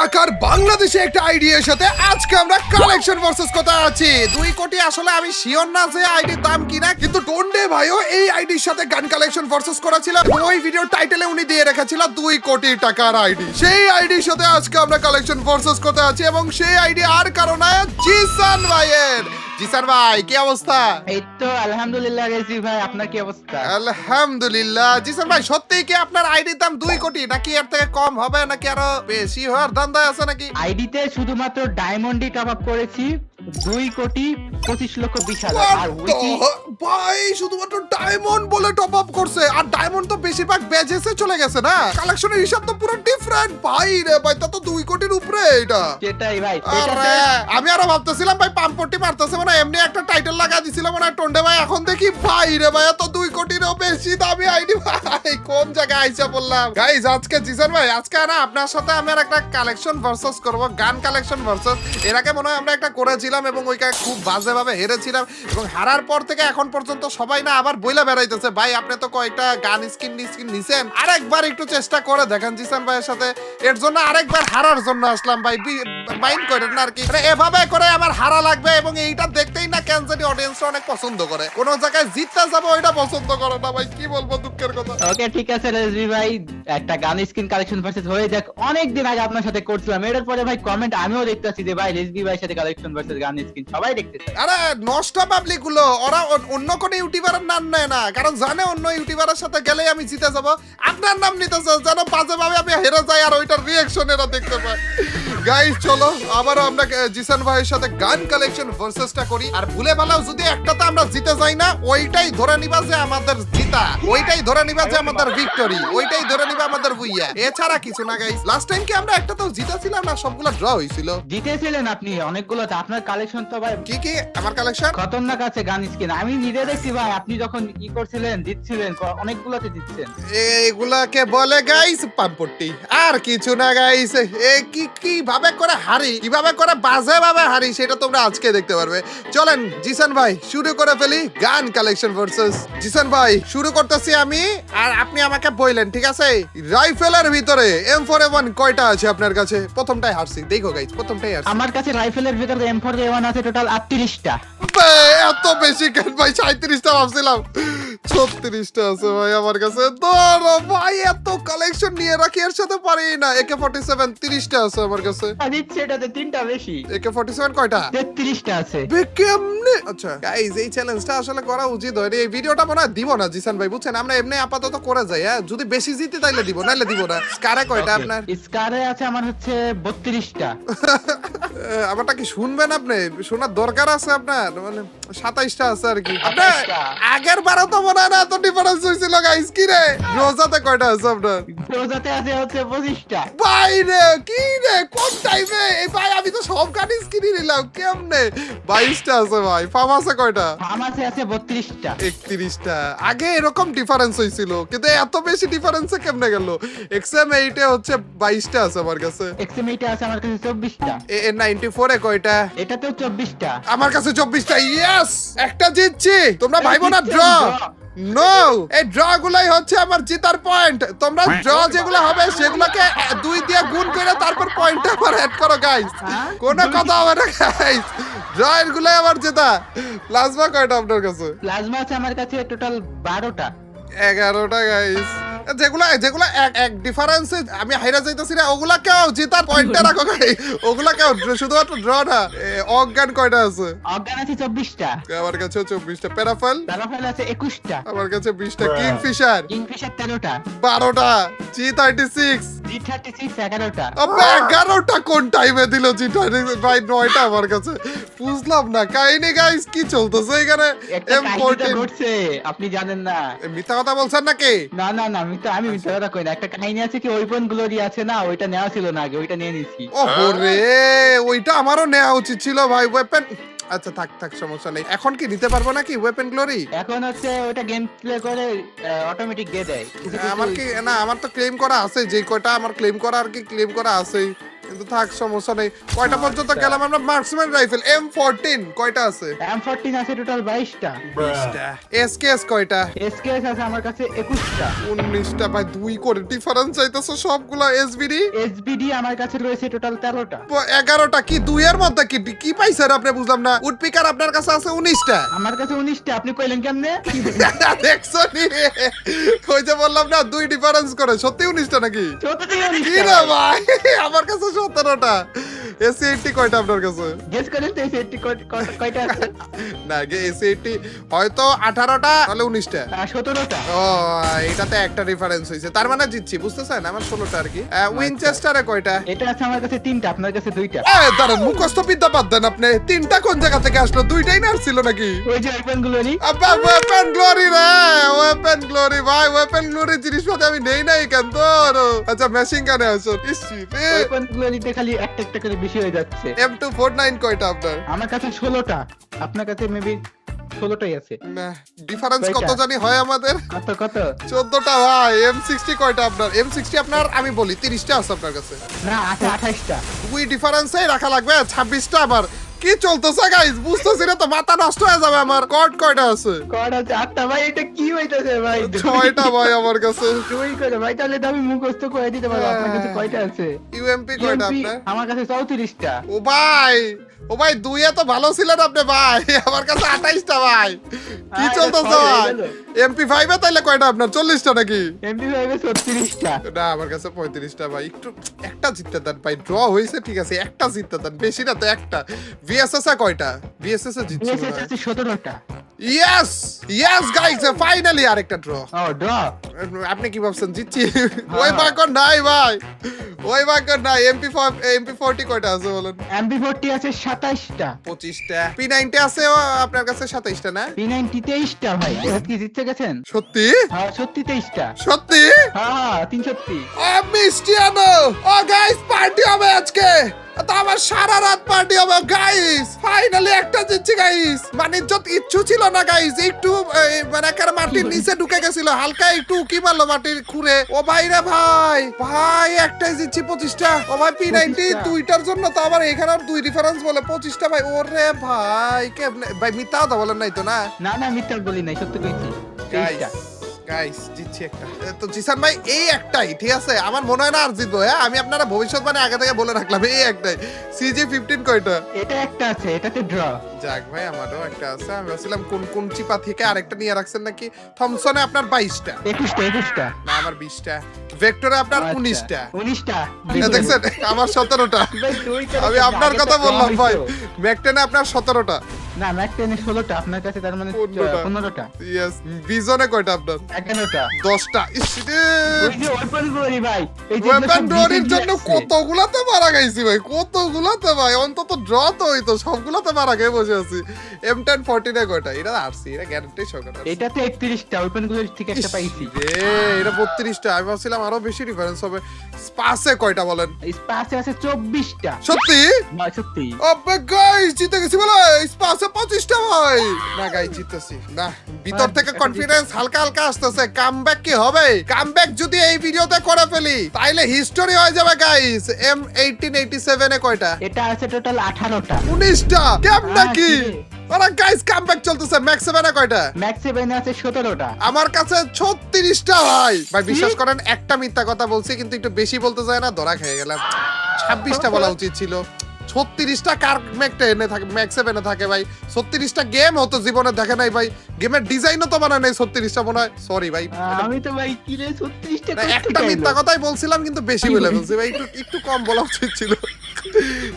টাকার বাংলাদেশে একটা আইডিয়ার সাথে আজকে আমরা কালেকশন ভার্সেস কথা আছি 2 কোটি। আসলে আমি শিওর না যে আইডির দাম কিনা, কিন্তু টন্ডে ভাইও এই আইডির সাথে গান কালেকশন ভার্সেস করেছিল এবং ওই ভিডিওর টাইটেলে উনি দিয়ে রেখেছিল 2 কোটি টাকার আইডি। সেই আইডির সাথে আজকে আমরা কালেকশন ভার্সেস কথা আছি এবং সেই আইডি আর কারণে জিসান ভাইয়ের। জিসান ভাই কি অবস্থা? এই তো আলহামদুলিল্লাহ রেজি ভাই, আপনার কি অবস্থা? আলহামদুলিল্লাহ। জিসান ভাই সত্যিই কি আপনার আইডির দাম 2 কোটি নাকি এর থেকে কম হবে নাকি আরো বেশি হওয়ার ধান্দা আছে নাকি? আইডিতে শুধুমাত্র ডায়মন্ডই টপ আপ করেছি 2,25,20,000 আর উইকি ভাই শুধুমাত্র ডায়মন্ড বলে টপ আপ করছে, আর ডায়মন্ড তো বেশিরভাগ বেজেসে চলে গেছে না। কালেকশনের হিসাব তো পুরো ডিফারেন্ট ভাই রে ভাই, তা তো 2 কোটির উপরে এটা। সেটাই ভাই, আরে আমি আরো ভাবতেছিলাম ভাই পাম্পটি মারতেছে মানে এমনি একটা টাইটেল লাগা দিছিল মানে টন্ডে ভাই, এখন দেখি ভাই রে ভাই তো 2 কোটিরও বেশি দামি আইডি। ভাই কোন জায়গায় আইসা বললাম। গাইস আজকে জিসান ভাই আজকে না আপনার সাথে আমি আর একটা কালেকশন ভার্সেস করব, গান কালেকশন ভার্সেস। এর আগে মনে হয় আমরা একটা করেছিলাম এবং ওইটা খুব বাজেভাবে হেরেছিলাম এবং হারার পর থেকে এখন পর্যন্ত সবাই না আবার বইলা বেড়াইতেছে ভাই আপনি তো কয়টা গান স্কিন নিছেন, আরেকবার একটু চেষ্টা করে দেখেন জিসান ভাইয়ের সাথে। এর জন্য আরেকবার হারার জন্য আসলাম ভাই, মাইন্ড করেন না আর কি। মানে এভাবে করে আমার হারা লাগবে এবং এইটা দেখতেই না কেন জানি অডিয়েন্সরা অনেক পছন্দ করে, কোন জায়গায় জিততে যাবো ওইটা পছন্দ করে না ভাই, কি বলবো দুঃখের কথা। ওকে ঠিক আছে রেজি ভাই, একটা গান স্কিন কালেকশন ভার্সেস হয়ে যাক। অনেক দিন আগে আপনার সাথে করছিলাম, এর পরে ভাই কমেন্ট আমিও দেখতেছি যে ভাই রেজি ভাইয়ের সাথে কালেকশন ভার্সেস গান স্কিন সবাই দেখতে চায়। আরে নষ্ট পাবলিক গুলো ওরা অন্য কোন ইউটিউবারের নাম নেয় না, কারণ জানে অন্য ইউটিউবারের সাথে গেলে আমি জিতে যাব। আপনার নাম নিতেছে যেন বাজেভাবে আমি হেরে যাই আর ওইটার রিঅ্যাকশন এরা দেখতে পায়। গাইস চলো আবারও আমরা জিসান ভাইয়ের সাথে গান কালেকশন ভার্সেসটা করি, আর ভুলে ভালাও যদি একটাতে আমরা জিতে যাই না ওইটাই ধরে নিবা যে আমাদের জিতা, ওইটাই ধরে নিবা যে আমাদের ভিক্টরি, ওইটাই ধরে নিবা আমাদের বুইয়া, এছাড়া কিছু না। গাইস লাস্ট টাইম কি আমরা একটাতেও জিতেছিলাম না, সবগুলো ড্র হইছিল? জিতেছিলেন আপনি অনেকগুলো, আপনার কালেকশন তো ভাই কি কি আমার কালেকশন খতরনাক আছে গান স্কিন। আমি নিজে দেখছি ভাই, আপনি যখন ই করছিলেন জিতছিলেন, অনেকগুলোতে জিতছেন। এগুলাকে বলে গাইস পাম্পটি, আর কিছু না গাইস। এ কি কিভাবে করে হারি, কিভাবে করে বাজে ভাবে হারি সেটা তোমরা আজকে দেখতে পারবে। চলেন জিসান ভাই শুরু করে ফেলি গান কালেকশন ভার্সেস। জিসান ভাই শুরু করতেছি আমি, আর আপনি আমাকে বললেন ঠিক আছে রাইফেলের ভিতরে M4A1 কয়টা আছে আপনার কাছে? প্রথমটাই হারছি, দেখো গাইস প্রথমটাই হারছি। আমার কাছে রাইফেলের ভিতরে M4A1 আছে টোটাল 38টা। এত বেশি কেন ভাই? 37টা ভাবছিলাম, 36টা আছে ভাই আমার কাছে। ধরো ভাই এত কালেকশন নিয়ে রাখি এর সাথে পারি না। AK47 30টা আছে আমার কাছে। দিচ্ছে এটাতে 3টা বেশি। AK47 কয়টা? 33টা আছে। কেমনে? আচ্ছা গাইস এই চ্যালেঞ্জটা আসলে করা উচিত হয়নি। এই ভিডিওটা মনে হয় দিব না জিসান ভাই, বুঝছেন? আমরা এমনি আপাতত করে যাই, হ্যাঁ যদি বেশি জিতি তাইলে দিব, নাইলে দিব না। স্কারে কয়টা আপনার? স্কারে আছে আমার হচ্ছে 32টা। আমারটা কি শুনবেন আপনি? শোনার দরকার আছে আপনার? মানে 27টা আছে আর কি। আপনার 27টা। আগের বারও তো মনে হয় না এত ডিফারেন্স হয়েছিল গাইস। কি রে রোজাতে কয়টা আছে আপনার? রোজাতে আছে হচ্ছে 25টা। ভাই রে কি রে কোন টাইমে? এই ভাই আমি তো সব গাড়ি স্কিনই নিলাম, কেমনে 22টা আছে ভাই। ফার্ম আছে কয়টা? আমাছে আছে 32টা। 31টা। আগে এরকম ডিফারেন্স হয়েছিল, কিন্তু এত বেশি ডিফারেন্সে কেমনে গেল? XM8 এ হচ্ছে 22টা আছে আমার কাছে। XM8 আছে আমার কাছে 24টা। A94 এ কয়টা? এটাতেও 24টা। আমার কাছে 24টা। ইয়েস একটা জিতছি। তোমরা ভাইবো না ড্র? নো, এই ড্র গুলাই হচ্ছে আমার জেতার পয়েন্ট। তোমরা ড্র যেগুলো হবে সেগুলোকে 2 দিয়ে গুণ করে তারপর পয়েন্টটা আবার অ্যাড করো গাইস। কোনো কথা হবে না গাইস, ড্র এর গুলাই আমার জেতা। প্লাজমা কয়টা আপনার কাছে? প্লাজমা আছে আমার কাছে টোটাল 12টা। 11টা গাইস। যেগুলা এক ডিফারেন্সে আমি হাইরা যাইতাছি না ওগুলা কেউ জেতার পয়েন্টটা রাখো গাই। ওগুলা কেউ শুধুমাত্র ড্র না। অজ্ঞান কয়টা আছে? অজ্ঞান আছে 24টা। আমার কাছে 24টা। প্যারাফল? প্যারাফল আছে 21টা। আমার কাছে 20টা। কিংফিশার? কিংফিশার 13টা। 12টা। G36? G36 11টা। আবে 11টা কোন টাইমে দিল G36? ভাই 9টা আমার কাছে। বুঝলাম না কাহিনী গাইস কি চলতেছে এখানে। একটা কাহিনী ঘটছে আপনি জানেন না। মিথ্যা কথা বলছেন নাকি? না না না, আমি মিথ্যা কথা কই না। একটা কাহিনী আছে কি, ওয়েপন গ্লোরি আছে না, ওইটা নেওয়া ছিল না আগে, ওইটা নিয়ে নিছি। ওহো রে, ওইটা আমারও নেওয়া উচিত ছিল ভাই। ওয়েপন আচ্ছা থাক সমস্যা নেই। এখন কি নিতে পারবো নাকি ওয়েপন গ্লোরি? এখন হচ্ছে ওটা গেম প্লে করে অটোমেটিক দিয়ে দেয়। আমার কি না, আমার তো ক্লেম করা আছে, যে কয়টা আমার ক্লেম করা আর কি ক্লেম করা আছে। কিন্তু থাক সমস্যা নেই। কয়টা পর্যন্ত গেলাম আমরা? মার্কসম্যান রাইফেল M14 কয়টা আছে? M14 আছে টোটাল 22টা। 20টা। SKS কয়টা? SKS আছে আমার কাছে 21টা। 19টা ভাই, 2 করে ডিফারেন্স চাইতেছো সবগুলো। SBD আমার কাছে রয়েছে টোটাল 13টা। 11টা। কি 2 এর মধ্যে কি পাইছেন আপনি? বুঝলাম না। উডপিকার আপনার কাছে আছে 19টা। আমার কাছে 19টা, আপনি কইলেন কেমনে? দেখছো নি? ওই যে বললাম না 2 ডিফারেন্স করে। সত্যি 19টা নাকি? সত্যি কি 19টা রে ভাই, আমার কাছে 17টা। AC80 কয়টা আপনার কাছে? গেস করেন তো SBD কয়টা আছে? না AC80 হয়তো 18টা, তাহলে 19টা। 17টা। ও, এটাতে একটা রেফারেন্স হইছে, তার মানে জিতছি। বুঝতেছেন? আমার 16টা আর কি। উইনচেস্টারে কয়টা? এটা আছে আমার কাছে 3টা, আপনার কাছে 2টা। দাঁড়ান, মুখস্থ বিদ্যা বাদ দেন আপনি। 3টা কোন জায়গা থেকে আসলো? 2টাই না ছিল নাকি? ওই যে ওপেন গুলো নি। আব্বা, ওয়েপন গ্লোরি রে, ওয়েপন গ্লোরি ভাই। ওয়েপন গ্লোরি জিনিসপত্র আমি নেই নাই কেন তোর? আচ্ছা, মেশিন গানে আসো। ইসি রে, ওপেন গুলো নিতে খালি একটা একটা করে বেশি হয়ে যাচ্ছে। M249 কয়টা আপনার? আমার কাছে 16টা, আপনার কাছে মেবি 16টাই আছে। ডিফারেন্স কত কয়টা? জানি হয় আমাদের? কত কত? 14টা ভাই। M60 কয়টা আপনার? M60 আপনার আমি বলি 30টা আছে আপনার কাছে। না, আছে 28টা। 2 ডিফারেন্সেই রাখা লাগবে। 26টা আবার কি চলতেছে গাইস? বুঝতেছি না তো, মাথা নষ্ট হয়ে যাবে আমার। কট কয়টা আছে? কয়টা আছে? 8টা ভাই। এটা কি হইতাছে ভাই? 6টা ভাই আমার কাছে। দুই করে ভাই, তাহলে তো আমি মুখস্থ করে দিতে পারবো। আপনার কাছে কয়টা আছে? UMP কয়টা UMP আপনার? আমার কাছে 34টা। ও ভাই, ও ভাই, 2 এ তো ভালো ছিলেন আপনি ভাই। আমার কাছে 28টা ভাই। কি আরে, চলতেছে ছয় ভাই? হয়ে গেল। MP5 এ তাইলে কয়টা আপনার? 40টা নাকি? MP5 এ 36টা। না, আমার কাছে 35টা ভাই। একটু একটা জিততে দেন ভাই। ড্র হয়েছে ঠিক আছে, একটা জিততে দেন, বেশি না তো একটা। VSS এ কয়টা? VSS এ জিতছি BSS আছে 17টা। ইয়েস ইয়েস গাইস, ফাইনালি আরেকটা ড্র। ও ড্র। আপনি কি ভাবছেন জিতছি? ওই বাক্য নাই ভাই, ওই বাক্য নাই। MP40 কয়টা আছে বলেন? MP40 আছে 27টা। 25টা। P90 আছে আপনার কাছে 27টা না? P90 23টা ভাই। এটা কি জিততে গেছেন? সত্যি? হ্যাঁ সত্যি 23টা। সত্যি? হ্যাঁ 330। মিষ্টিয়ানো, ও গাইস, পার্টি হবে আজকে। তো আমার সারা রাত পার্টি হবে গাইস। ফাইনালি একটা জিতছি গাইস। মানে যত ইচ্ছু ছিল না গাইস, একটু মানে একটা মাটির নিচে ঢুকে গেছিল, হালকা একটু কি মারলো মাটির খুঁড়ে। ও ভাই রে ভাই, ভাই একটাই জিতছি 25টা। ও ভাই P90 দুইটার জন্য তো আবার এখানে 2 ডিফারেন্স বলে 25টা ভাই। ওরে ভাই, কেমনে ভাই? মিথ্যা কথা বলেন নাই তো না? না না, মিথ্যা বলি নাই, সত্যি কইছি। 23টা। গাইস জিতছি একটা। তো জিসান ভাই এই একটাই, ঠিক আছে? আমার মনে হয় না আর জিতবো। হ্যাঁ, আমি আপনারা ভবিষ্যৎবাণী আগে থেকে বলে রাখলাম, এই একটাই। CJ15 কয়টা? এটা একটা আছে, এটাতে ড্র। যাক ভাই, আমারও একটা আছে। আমি ভাবছিলাম কোন চিপা থেকে আরেকটা নিয়ে রাখছেন নাকি। থমসনে আপনার 22টা। 21টা। না, আমার 20টা। ভেক্টরে আপনার 19টা। 19টা। দেখছেন, আমার 17টা। আমি আপনার কথা বললাম ভাই। ম্যাকটেনে আপনার 17টা। না, ম্যাক-10 16টা, আপনার কাছে তার মানে 15টা। ইয়েস। বিজনে কয়টা আপনার? 11টা। 10টা। ইস রে, ওই যে ওপেন গ্লোরি ভাই। এই যে ওয়েপন সব ড্রয়ের recently জন্য আসছে। কতগুলাতে মারা গেছি ভাই, কতগুলাতে ভাই। অন্তত ড্র তো হইতো, সবগুলাতে মারা গিয়ে বসে আছি। M1014 এ কয়টা? এটা আরসি, এটা গ্যারান্টি সহকারে। এটাতে 31টা, ওপেন গ্লোরি থেকে একটা পাইছি। এটা 32টা। আমি ভাবছিলাম আরো বেশি ডিফারেন্স হবে। স্পাসে কয়টা বলেন? স্পাসে আছে 24টা। সত্যি? না সত্যি। আবে গাইস, জিতে গেছি বলে। স্পাসে 25টা ভাই। না গাইস, জিততেছি না। ভিতর থেকে কনফিডেন্স হালকা হালকা আসতেছে। কামব্যাক কি হবে? কামব্যাক যদি এই ভিডিওতে করে ফেলি তাইলে হিস্টোরি হয়ে যাবে গাইস। M1887 এ কয়টা? এটা আছে টোটাল 18টা। 19টা। কেমন কি? কি রে? আরে গাইস, কামব্যাক চলতেছে। ম্যাক্স 7 এ কয়টা? ম্যাক্স 7 আছে 17টা। আমার কাছে 36টা ভাই। ভাই বিশ্বাস করেন, একটা মিথ্যা কথা বলছি, কিন্তু একটু বেশি বলতে যায় না, ধরা খেয়ে গেলাম। 26টা বলা উচিত ছিল। 36টা কার ম্যাক-10 থাকে, ম্যাক্স 7 থাকে ভাই। 36টা গেম হতো জীবনে দেখে নাই ভাই। গেমের ডিজাইনও তো বানায় নাই 36টা মনে হয়। সরি ভাই, আমি তো ভাই কি রে 36টা না, করতে একটা চাইলো। মিথ্যা কথাই বলছিলাম, কিন্তু বেশি বলে ফেলছি ভাই। একটু কম বলা উচিত ছিল।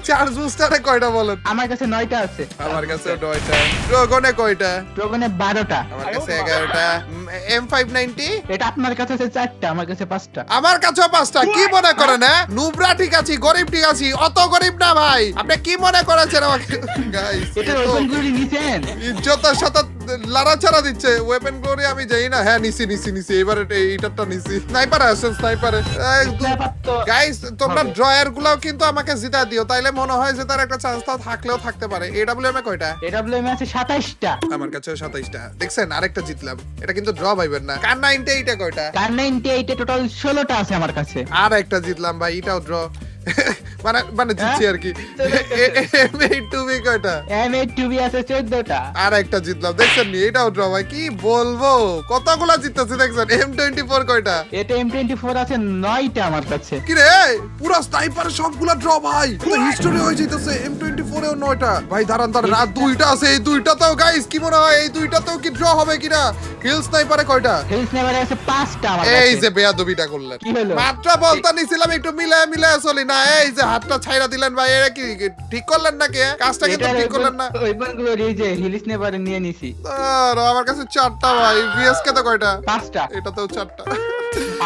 চার্জ বুস্টারে কয়টা বলেন? আমার কাছে 9টা আছে। আমার কাছে 9টা। ড্রাগনে কয়টা? ড্রাগনে 12টা। আমার কাছে 11টা। M590? এটা আপনার কাছে আছে 4টা, আমার কাছে 5টা। আমার কাছেও 5টা। কি মনে করেন? হ্যাঁ, নুবরা ঠিক আছি, গরিব ঠিক আছি, অত গরিব না ভাই। আপনি কি মনে করেছেন আমাকে? গাইস, এটা ওপেন গ্লোরি নিছেন? ইজ্জতের সাথে লড়াছাড়া দিচ্ছে। ওয়েপন গ্লোরি আমি যাই না। হ্যাঁ, নিছি। এবারে এইটারটা নিছি। স্নাইপার আছে, স্নাইপারে। গাইস, তোমরা ড্রয়ার গুলাও কিন্তু আমাকে জিতা দিও, তাইলে মনে হয় যে তার একটা চান্স থাকলেও থাকতে পারে। AWM এ কয়টা? এডব্লিউএম আছে 27টা। আমার কাছে 27টা। দেখছেন, আরেকটা জিতলাম। এটা কিন্তু ড্র ভাইবেন না। কার 98 কয়টা? কার 98 এ টোটাল 16টা আছে আমার কাছে। আর একটা জিতলাম ভাই, এটাও ড্র। মানে মানে জিতছি আর কি। M82B কয়টা? M82B আছে 14টা। আর একটা জিতলাম, দেখছেন নি? এটাও ড্র ভাই, কি বলবো, কতগুলা জিততেছে দেখছেন। M24 কয়টা? এটা M24 আছে 9টা আমার কাছে। কি রে, পুরো স্নাইপারের সবগুলা ড্র ভাই, তো হিস্টোরি হয়ে যাইতেছে। M24 এও 9টা ভাই। দাঁড়ান দাঁড়ান, আর দুইটা আছে, এই দুইটাতেও গাইস কি মনে হয় এই দুইটাতেও কি ড্র হবে কিনা? হিল স্নাইপারে কয়টা? হিল স্নাইপারে আছে 5টা আমার এই কাছে। যে বেয়াদবিটা করলেন, কি হলো? মাত্র বলতা নিছিলাম একটু মিলায় মিলায় চলি না, এই যে হাতটা ছাইরা দিলেন ভাই, এটা কি ঠিক করলেন নাকি? কাজটা কিন্তু এটার ঠিক করলেন না। ওইবারগুলো এই যে হিল স্নাইপারে নিয়ে নিছি। আর আমার কাছে 4টা ভাই। ভিএসকে তো কয়টা? 5টা। এটাতেও 4টা।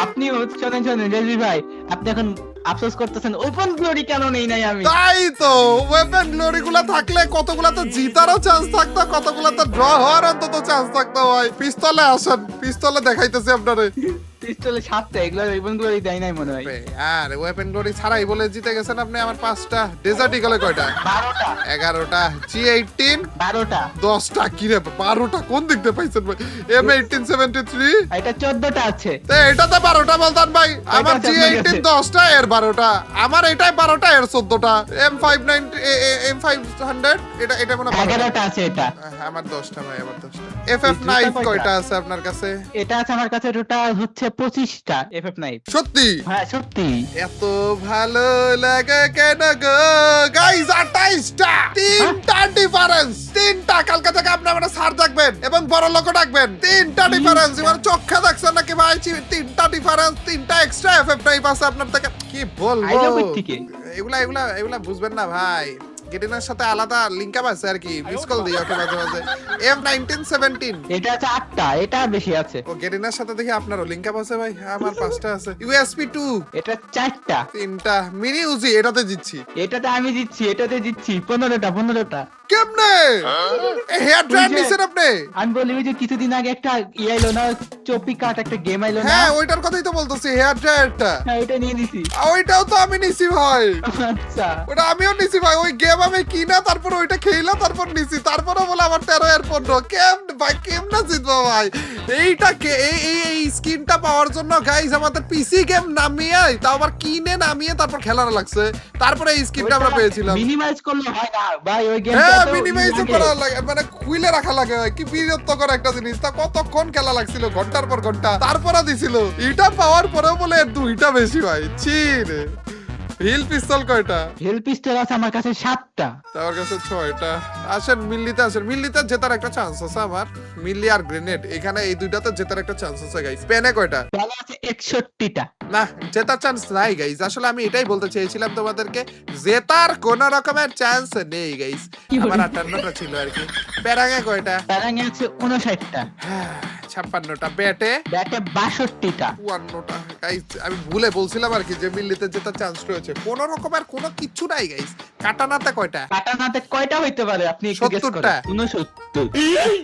আপনি শোনেন রেজি ভাই, আপনি এখন আফসোস করতেছেন ওপেন গ্লোরি কেন নেই নাই আমি। তাই তো, ওয়েপন গ্লোরি গুলা থাকলে কতগুলা তো জিতারও চান্স থাকতো, কতগুলা তো ড্র হওয়ার অন্তত চান্স থাকতো ভাই। পিস্তলে আসেন, পিস্তলে দেখাইতেছি আপনারে। পিস্তলে 7টা, এগুলো ওপেন গ্লোরি দেয় নাই মনে হয়। আর ওয়েপন গ্লোরি ছাড়াই বলে জিতে গেছেন আপনি। আমার 5টা। ডেজার্ট ইগলে কয়টা? 12টা। 11টা। G18 12টা। 10টা। কি রে 12টা কোন দিক দিয়ে পাইছেন ভাই? M1873 এটা 14টা আছে। তো এটাতে 12টা বলতাম ভাই। আমার আছে আপনার G18 কাছে? 10টা, এর 12টা। আমার এটাই 12টা, এর 14টা। M500 এটা এটা মনে হয় 11টা আছে এটা। আমার 10টা ভাই, আমার 10টা। FF9 কয়টা? কয়টা আছে আপনার কাছে? এটা আছে আমার কাছে টোটাল হচ্ছে 25টা FF9। সত্যি? হ্যাঁ সত্যি। এত ভালো লাগে কেন গো গাইস? 28টা, 3টা ডিফারেন্স। 3টা। কালকে থেকে আপনি আমরা স্যার ডাকবেন এবং বড় লোক ডাকবেন। 3টা ডিফারেন্স। এবার চোখে দেখছেন নাকি ভাই? 3টা ডিফারেন্স, 3টা এক্সট্রা FF9 আছে আপনার থেকে। কি বলবো, আইডিয়া কই থেকে? এগুলা এগুলা এগুলা বুঝবেন না ভাই। গেটিনার সাথে আলাদা লিংক আপ আছে আর কি, মিস কল দিই ওকে মাঝে মাঝে। M1917 এটা আছে 8টা, এটা বেশি আছে। ও গেটিনার সাথে দেখি আপনারও লিংক আপ আছে ভাই। আমার 5টা আছে। USP2 এটা 4টা। 3টা। মিনি উজি এটাতে জিতছি। এটাতে আমি জিতছি, এটাতে জিতছি 15টা। কেমনে? হেয়ার ড্রায়ার নিছেন আপনি? আমি বলি ওই যে কিছুদিন আগে একটা আইলো না, চপি কাট একটা গেম আইলো না। হ্যাঁ ওইটার কথাই তো বলতেছি, হেয়ার ড্রায়ারটা। হ্যাঁ এটা নিয়ে নিছি। ওইটাও তো আমি নিছি ভাই। আচ্ছা। ওটা আমিও নিছি ভাই। ওই গেম আমি কিনা তারপর ওইটা খেলা তারপর নিছি, তারপরে বলে আমার 13 এর 15। ভাই কেমনে জিতবো ভাই? এইটা এই স্কিনটা পাওয়ার জন্য গাইস আমাদের পিসি গেম নামিয়ে, তাও আবার কিনে নামিয়ে তারপর খেলানো লাগছে, তারপরে এই স্কিনটা আমরা পেয়েছিলাম। মিনিমাইজ করলে হয় না ভাই ওই গেমটা। হ্যাঁ মিনিমাইজ করা লাগে, মানে খুইলে রাখা লাগে। কি বিরক্তকর একটা জিনিস। তা কতক্ষণ খেলা লাগছিল, ঘন্টার পর ঘন্টা, তারপরে দিছিল। এটা পাওয়ার পরেও বলে 2টা বেশি ভাই। ছি রে। হিল পিস্তল কয়টা? হিল পিস্তল আছে আমার কাছে 7টা। আমার কাছে 6টা। আসেন মিল্লিতে আসেন, মিল্লিতে জেতার একটা চান্স আছে আমার। মিল্লি আর গ্রেনেড, এখানে এই দুইটাতে জেতার একটা চান্স আছে গাইস। পেনে কয়টা? তাহলে আছে 61টা। না জেতার চান্স নাই গাইস। আসলে আমি এটাই বলতে চেয়েছিলাম তোমাদেরকে, জেতার কোন রকমের চান্স নেই গাইস। আমার 58টা ছিল আর কি। প্যারাঙে কয়টা? প্যারাঙে আছে 59টা। 56টা। ব্যাটে? ব্যাটে 62টা। 52টা। গাইস আমি ভুলে বলছিলাম আর কি যে মিল্লিতে জেতার চান্স রয়েছে। কোন রকমের কোনো কিচ্ছু নাই গাইস। কাটানাতে কয়টা? কাটানাতে কয়টা হইতে পারে আপনি একটু গেস 70টা। করেন। 69।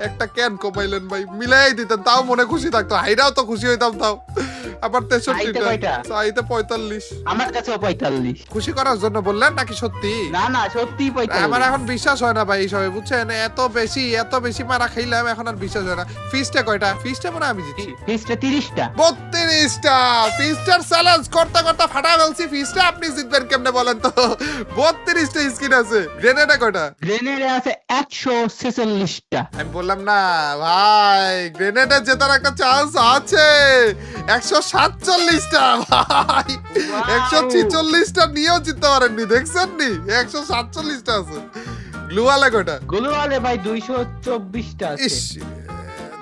একটা ক্যান কমাইলেন ভাই, মিলাই দিতেন তাও মনে খুশি থাকতো। হাইরাও তো খুশি হইতাম তাও। আবার চাইতে 63টা। কয়টা? চাইতে 45। আমার কাছেও 45। খুশি করার জন্য বললেন নাকি সত্যি? না না সত্যি 45। আমার এখন বিশ্বাস হয় না ভাই এইসবে, বুঝছেন? এত বেশি মারা খাইলাম, এখন আর বিশ্বাস হয় না। ফিস্টে কয়টা? ফিস্টে মনে হয় আমি জিতছি। ফিস্টে 30টা। 32টা। ফিস্টার চ্যালেঞ্জ করতে করতে ফাটা ফেলছি। ফিস্টে আপনি জিতবেন কেমনে বলেন তো? 32টা স্কিন আছে। গ্রেনেডে কয়টা? গ্রেনেডে আছে 146টা। আমি বললাম না ভাই, গ্রেনেডে জেতার একটা চান্স আছে। 147টা ভাই। 146টা নিয়েও জিততে পারেননি, দেখছেন নি? 147টা আছে। গ্লুয়ালে কয়টা? গ্লোয়ালে ভাই 224টা আছে। ইস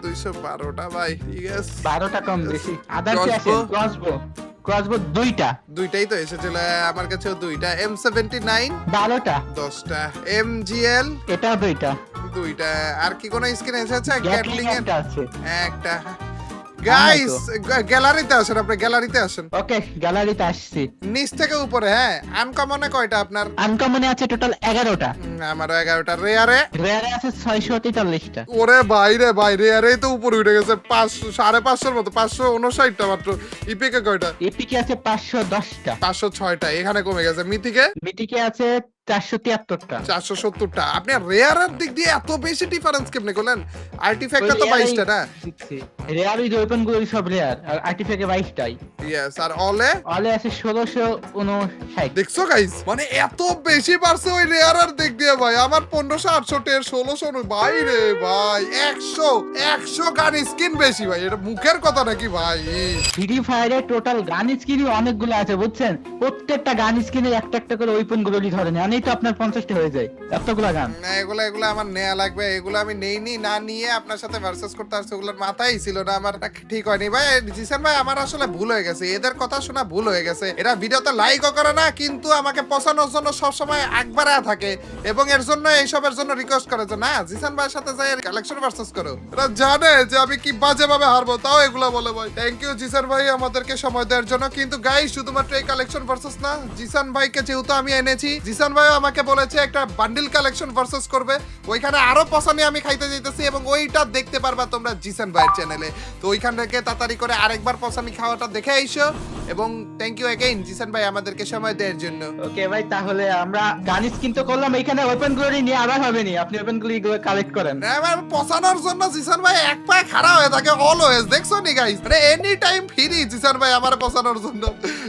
212টা ভাই। ঠিক আছে, 12টা কম বেশি। আদার্স আছে Crossbow? ক্রসবো 2টা। দুইটাই তো এসেছিল আমার কাছেও। 2টা। M79 12টা। 10টা। MGL এটাও 2টা। 2টা। আর কি কোন স্কিন এসেছে? গ্যাটলিং গ্যাটলিং এর একটা আছে। একটা। গাইস গ্যালারিতে আসেন, আপনি গ্যালারিতে আসেন। ওকে গ্যালারিতে আসছি। নিচ থেকে উপরে। হ্যাঁ আনকমনে কয়টা আপনার? আনকমনে আছে টোটাল 11টা। আমারও 11টা। রেয়ারে? রেয়ারে আছে 643টা। ওরে বাইরে ভাই, রেয়ারেই তো উপরে উঠে গেছে। 500 মতো, 559টা মাত্র। ইপিকে কয়টা? এপিকে আছে 510টা। 506টা। এখানে কমে গেছে। মিথিকে? মিটিকে আছে 473টা। 470টা। আপনি রেয়ারের দিক দিয়ে এত বেশি ডিফারেন্স কেমনে করলেন? আর্টিফ্যাক্টটা তো 22টা না? রেয়ার ওই ওয়েপন গুলো সব রেয়ার, আর আর্টিফ্যাক্টে 22টাই। ইয়েস, আর অলে অলে আছে 1659। দেখছো গাইস, মানে এত বেশি বাড়ছে ওই রেয়ারের দিক দিয়ে ভাই। আমার 1568 এর 1600 ভাই রে ভাই, 100 গান স্কিন বেশি ভাই। এটা মুখের কথা নাকি ভাই? ফ্রি ফায়ারে টোটাল গান স্কিনই অনেকগুলো আছে বুঝছেন, প্রত্যেকটা গান স্কিনে একটা একটা করে ওয়েপন গুলোই ধরে নেয়, তো আপনার 50টা হয়ে যায় এতগুলা গান। না, এগুলো আমার নেয়া লাগবে। এগুলো আমি নেইনি, না নিয়ে আপনার সাথে ভার্সেস করতে আসছে, ওগুলোর মাথায় ছিল না আমার। ঠিক হয়নি ভাই। জিসান ভাই, আমার আসলে ভুল হয়ে গেছে, এদের কথা শোনা ভুল হয়ে গেছে। এরা ভিডিওতে লাইকও করে না, কিন্তু আমাকে পছানোর জন্য সবসময় একবারে থাকে, এবং এর জন্য এইসবের জন্য রিকোয়েস্ট করে যে না, জিসান ভাইয়ের সাথে যাই কালেকশন ভার্সেস করো। এরা জানে যে আমি কি বাজে ভাবে হারবো, তাও এগুলো বলে ভাই। থ্যাংক ইউ জিসান ভাই আমাদেরকে সময় দেওয়ার জন্য। কিন্তু গাইস, শুধুমাত্র এই কালেকশন ভার্সেস না, জিসান ভাইকে যেহেতু আমি এনেছি, জিসান ভাই আমাকে বলেছে একটা বান্ডিল কালেকশন ভার্সেস করবে, ওইখানে আরো পছানি আমি খাইতে যাইতেছি, এবং ওইটা দেখতে পারবা তোমরা জিসান ভাইয়ের চ্যানেলে। তো ওইখান থেকে তাড়াতাড়ি করে আরেকবার পছানি খাওয়াটা দেখে আইসো, এবং থ্যাংক ইউ এগেইন জিসান ভাই আমাদেরকে সময় দেওয়ার জন্য। ওকে ভাই, তাহলে আমরা গান স্কিন তো করলাম, এখানে ওয়েপন গুলো নিয়ে আবার হবে নি, আপনি ওয়েপন গুলো কালেক্ট করেন। এবার পছানোর জন্য জিসান ভাই এক পায়ে খাড়া হয়ে থাকে অলওয়েজ, দেখছো নি গাইস? মানে এনি টাইম ফ্রি জিসান ভাই আমার পছানোর জন্য।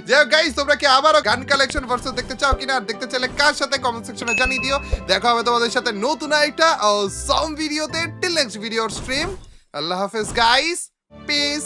যে গাইস, তোমরা কি আবারও গান কালেকশন ভার্সেস দেখতে চাও কিনা, আর দেখতে চাইলে কার সাথে কমেন্ট সেকশনে জানিয়ে দিও। দেখা হবে তোমাদের সাথে নতুন একটা সাম ভিডিওতে। টিল নেক্সট ভিডিওর স্ট্রিম। আল্লাহ হাফেজ গাইস, পিস।